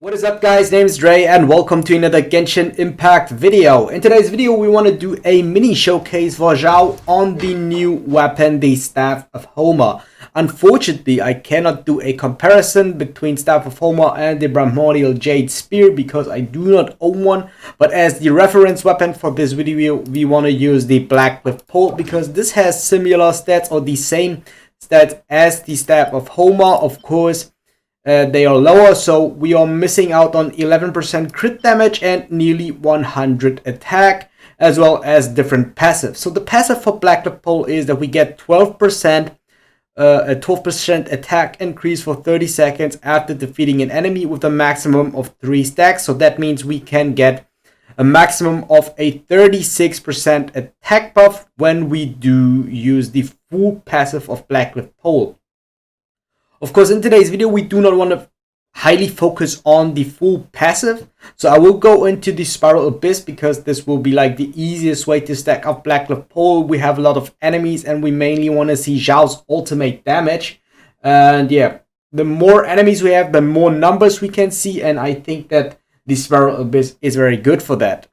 What is up, guys? Name is Dre and welcome to another Genshin Impact video. In today's video we want to do a mini showcase for Xiao on the new weapon, the Staff of Homa. Unfortunately, I cannot do a comparison between Staff of Homa and the Primordial Jade Spear because I do not own one. But as the reference weapon for this video, we want to use the Blackcliff pole because this has similar stats or the same stats as the Staff of Homa. Of course, they are lower, so we are missing out on 11% crit damage and nearly 100 attack, as well as different passives. So the passive for Blackcliff Pole is that we get 12% a 12% attack increase for 30 seconds after defeating an enemy with a maximum of 3 stacks. So that means we can get a maximum of a 36% attack buff when we do use the full passive of Blackcliff Pole. Of course, in today's video, we do not want to highly focus on the full passive. So I will go into the Spiral Abyss because this will be like the easiest way to stack up Blackcliff Pole. We have a lot of enemies and we mainly want to see Xiao's ultimate damage. And yeah, the more enemies we have, the more numbers we can see. And I think that the Spiral Abyss is very good for that.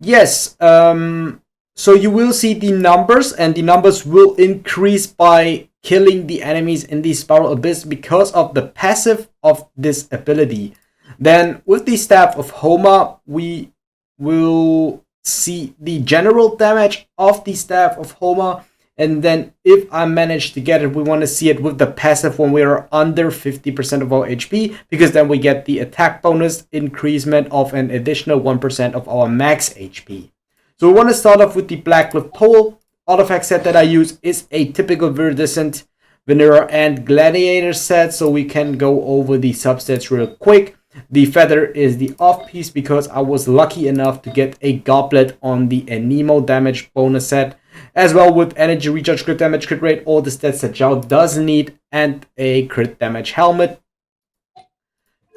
Yes, so you will see the numbers and the numbers will increase by killing the enemies in the Spiral Abyss because of the passive of this ability. Then with the Staff of Homa, we will see the general damage of the Staff of Homa. And then if I manage to get it, we want to see it with the passive when we are under 50% of our HP, because then we get the attack bonus increasement of an additional 1% of our max HP. So we want to start off with the Blackcliff Pole. Artifact set that I use is a typical Viridescent, Vanilla, and Gladiator set, so we can go over the substats real quick. The feather is the off piece because I was lucky enough to get a goblet on the Homa Damage bonus set, as well with energy recharge, crit damage, crit rate, all the stats that Xiao does need, and a crit damage helmet.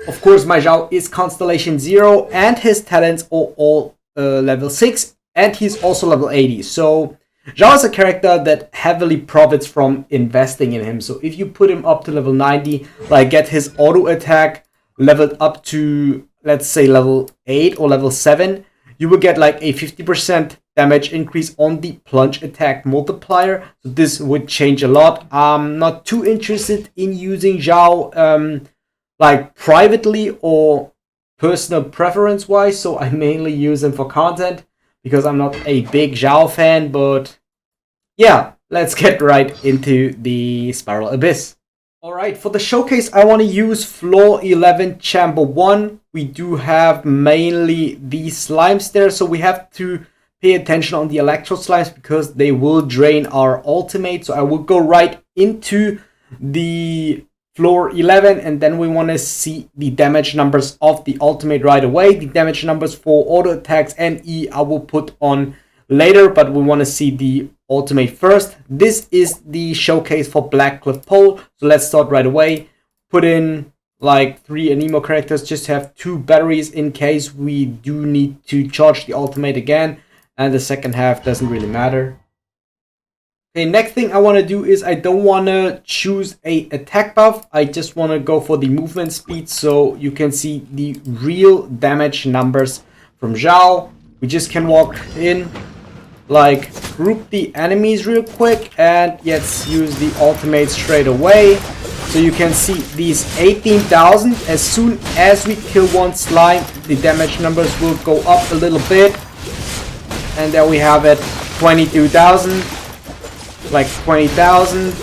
Of course, my Xiao is Constellation 0 and his talents are all level 6, and he's also level 80. So Xiao is a character that heavily profits from investing in him. So if you put him up to level 90, like get his auto attack leveled up to, let's say, level 8 or level 7, you will get like a 50% damage increase on the plunge attack multiplier. So this would change a lot. I'm not too interested in using Xiao like privately or personal preference wise, so I mainly use him for content, because I'm not a big Xiao fan. But yeah, let's get right into the Spiral Abyss. Alright, for the showcase I want to use floor 11 chamber 1. We do have mainly these slimes there, so we have to pay attention on the electro slimes because they will drain our ultimate. So I will go right into the floor 11, and then we want to see the damage numbers of the ultimate right away. The damage numbers for auto attacks and E I will put on later, but we want to see the ultimate first. This is the showcase for Blackcliff Pole, so let's start right away. Put in like 3 anemo characters, just have 2 batteries in case we do need to charge the ultimate again, and the second half doesn't really matter. Okay, next thing I want to do is I don't want to choose a attack buff. I just want to go for the movement speed so you can see the real damage numbers from Xiao. We just can walk in, like group the enemies real quick, and let's use the ultimate straight away. So you can see these 18,000. As soon as we kill one slime, the damage numbers will go up a little bit. And there we have it, 22,000. Like 20,000,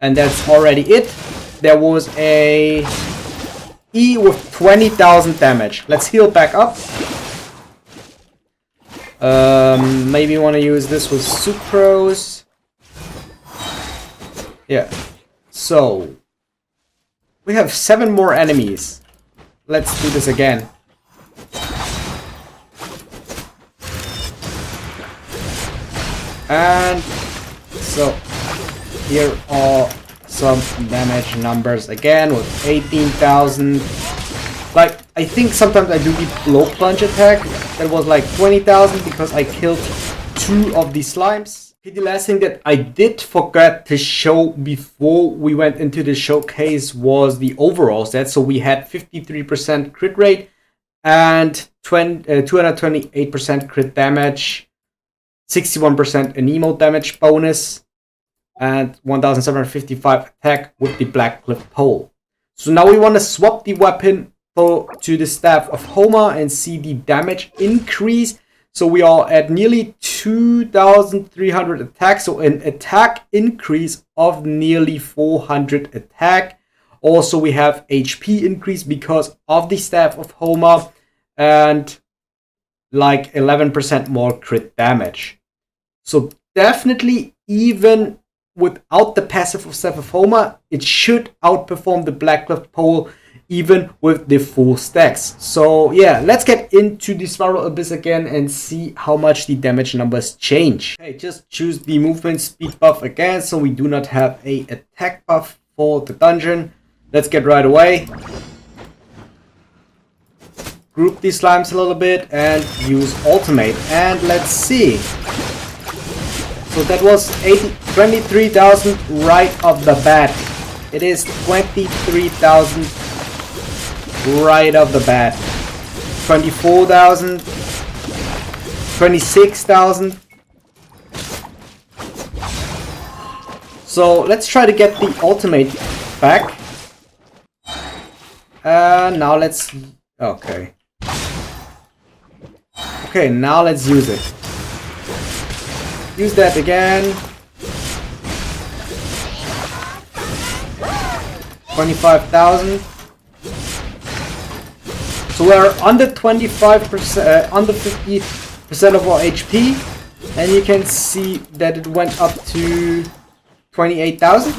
and that's already it. There was a E with 20,000 damage. Let's heal back up. Maybe want to use this with sucrose. Yeah, so we have 7 more enemies. Let's do this again. And so here are some damage numbers again with 18,000. Like, I think sometimes I do the low plunge attack that was like 20,000 because I killed 2 of these slimes. Okay, the last thing that I did forget to show before we went into the showcase was the overall stats. So we had 53% crit rate and 228% crit damage, 61% anemo damage bonus, and 1755 attack with the Blackcliff pole. So now we want to swap the weapon to the Staff of Homa and see the damage increase. So we are at nearly 2,300 attack, so an attack increase of nearly 400 attack. Also we have HP increase because of the Staff of Homa and like 11% more crit damage. So definitely, even without the passive of Staff of Homa, it should outperform the Blackcliff pole even with the full stacks. So yeah, let's get into the Spiral Abyss again and see how much the damage numbers change. Okay, just choose the movement speed buff again, so we do not have a attack buff for the dungeon. Let's get right away. Group these slimes a little bit and use ultimate, and let's see. So that was 23,000 right off the bat. It is 23,000 right off the bat. 24,000, 26,000. So let's try to get the ultimate back. Now let's... Okay. Okay, now let's use it. Use that again. 25,000. So we're under 25%, under 50% of our HP, and you can see that it went up to 28,000.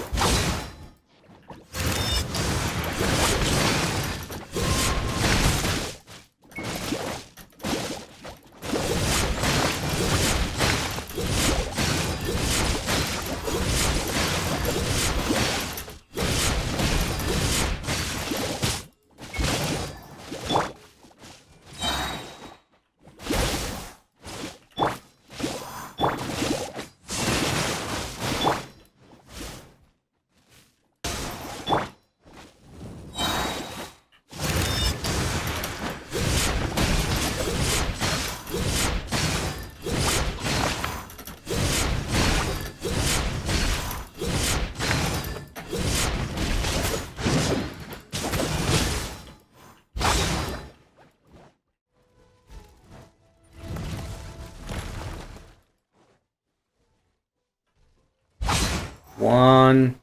One,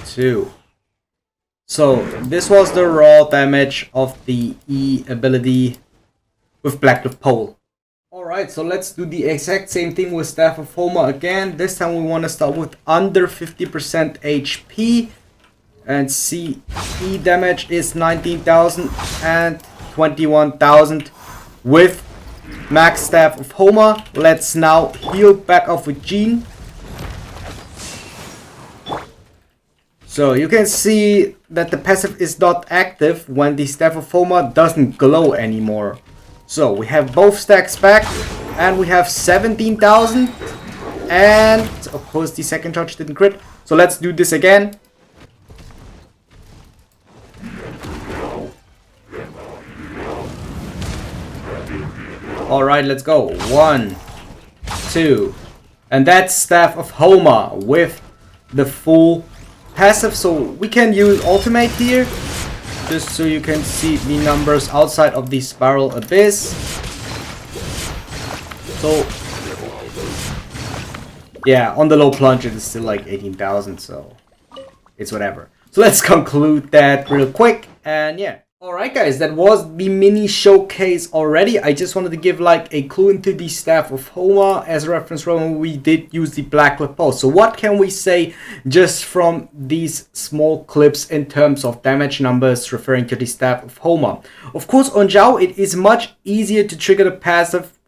two. So this was the raw damage of the E ability with Blackcliff pole. Alright, so let's do the exact same thing with Staff of Homa again. This time we want to start with under 50% HP and see E damage is 19,000 and 21,000 with max Staff of Homa. Let's now heal back off with Jean. So you can see that the passive is not active when the Staff of Homa doesn't glow anymore. So we have both stacks back and we have 17,000, and of course the second charge didn't crit. So let's do this again. Alright, let's go. 1, 2. And that's Staff of Homa with the full passive. So we can use ultimate here just so you can see the numbers outside of the Spiral Abyss. So yeah, on the low plunge it is still like 18,000, so it's whatever. So let's conclude that real quick, and yeah. Alright guys, that was the mini showcase already. I just wanted to give like a clue into the Staff of Homa as a reference when we did use the Blackcliff pole. So what can we say just from these small clips in terms of damage numbers referring to the Staff of Homa? Of course, on Xiao it is much easier to trigger the passive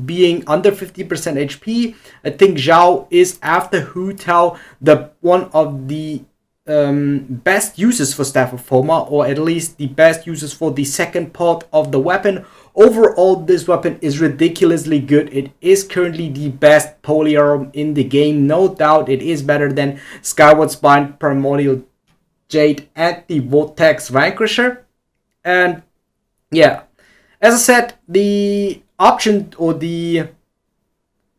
being under 50% HP. I think Xiao is, after Hu Tao, the one of the best uses for Staff of Homa, or at least the best uses for the second part of the weapon. Overall, this weapon is ridiculously good. It is currently the best polyarm in the game, no doubt. It is better than Skyward Spine, Primordial Jade, and the Vortex Vanquisher. And yeah, as I said, the option or the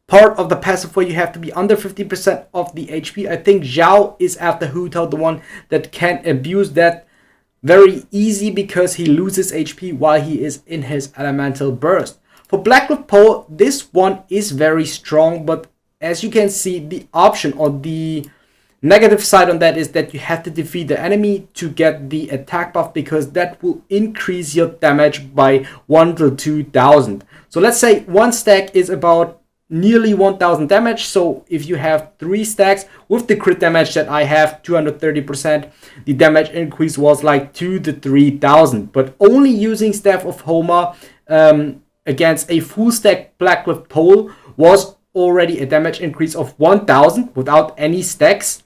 part of the passive where you have to be under 50% of the HP, I think Xiao is after Hu Tao the one that can abuse that very easy, because he loses HP while he is in his elemental burst. For Blackcliff Pole, this one is very strong, but as you can see, the option or the negative side on that is that you have to defeat the enemy to get the attack buff, because that will increase your damage by 1 to 2,000. So let's say one stack is about nearly 1000 damage. So if you have 3 stacks with the crit damage that I have, 230%, the damage increase was like 2 to 3000. But only using Staff of Homa against a full stack Blackcliff Pole was already a damage increase of 1000 without any stacks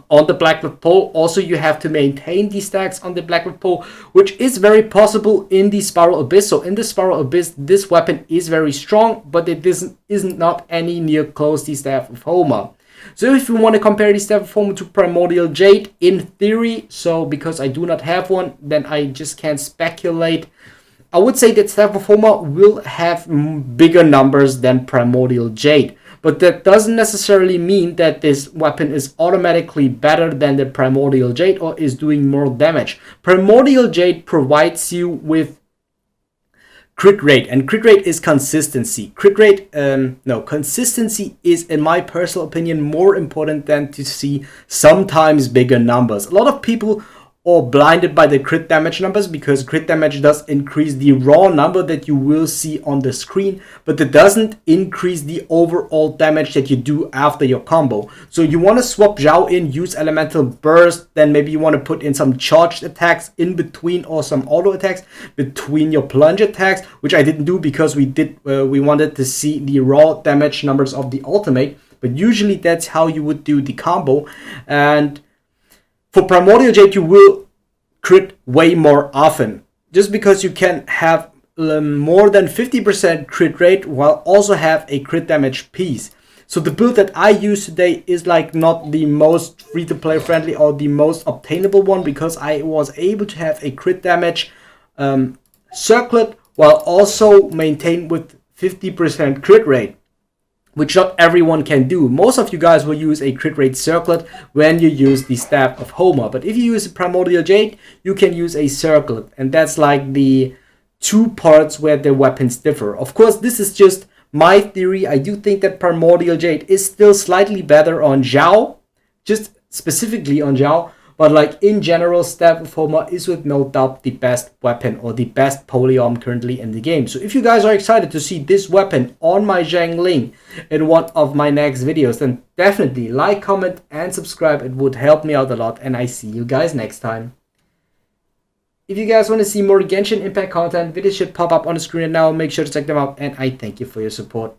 on the Blackcliff Pole. Also, you have to maintain these stacks on the Blackcliff Pole, which is very possible in the Spiral Abyss. So in the Spiral Abyss, this weapon is very strong, but it isn't not any near close the Staff of Homa. So if you want to compare the Staff of Homa to Primordial Jade, in theory, so because I do not have one, then I just can't speculate, I would say that Staff of Homa will have bigger numbers than Primordial Jade. But that doesn't necessarily mean that this weapon is automatically better than the Primordial Jade or is doing more damage. Primordial Jade provides you with crit rate, and crit rate is consistency. Consistency is, in my personal opinion, more important than to see sometimes bigger numbers. A lot of people or blinded by the crit damage numbers, because crit damage does increase the raw number that you will see on the screen, but it doesn't increase the overall damage that you do after your combo. So you want to swap Xiao in, use Elemental Burst, then maybe you want to put in some charged attacks in between, or some auto attacks between your plunge attacks, which I didn't do because we wanted to see the raw damage numbers of the ultimate, but usually that's how you would do the combo. And for Primordial Jade, you will crit way more often, just because you can have more than 50% crit rate while also have a crit damage piece. So the build that I use today is like not the most free-to-play friendly or the most obtainable one, because I was able to have a crit damage circlet while also maintain with 50% crit rate, which not everyone can do. Most of you guys will use a crit rate circlet when you use the Staff of Homa. But if you use a Primordial Jade, you can use a circlet. And that's like the two parts where the weapons differ. Of course, this is just my theory. I do think that Primordial Jade is still slightly better on Xiao, just specifically on Xiao. But like in general, Staff of Homa is with no doubt the best weapon or the best polyarm currently in the game. So if you guys are excited to see this weapon on my Zhang Ling in one of my next videos, then definitely like, comment, and subscribe. It would help me out a lot, and I see you guys next time. If you guys want to see more Genshin Impact content, videos should pop up on the screen now. Make sure to check them out, and I thank you for your support.